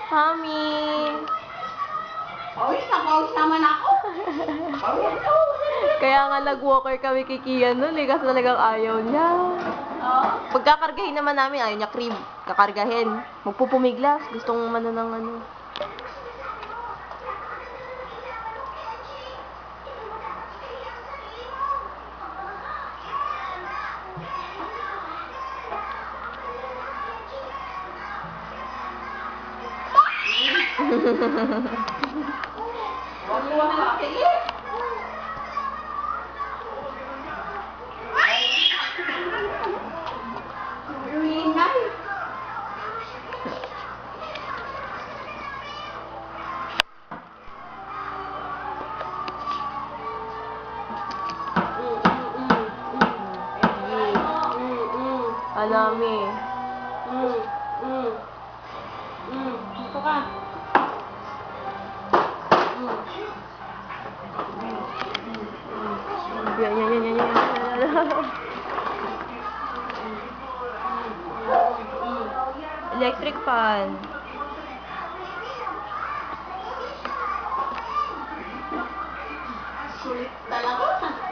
Mami! Pawis naman ako. Pawis ako. Kaya nga nag-walker kami kay Kian nun eh, kasi talagang ayaw niya. Oo. Pagkakargahin naman namin, ayaw niya crib. Kakargahin. Magpupumiglas. Gustong umano ng ano. Huwag mo na. Sige. Ingay. Alami. Dito ka. Yan. Electric fan. Kulit talaga.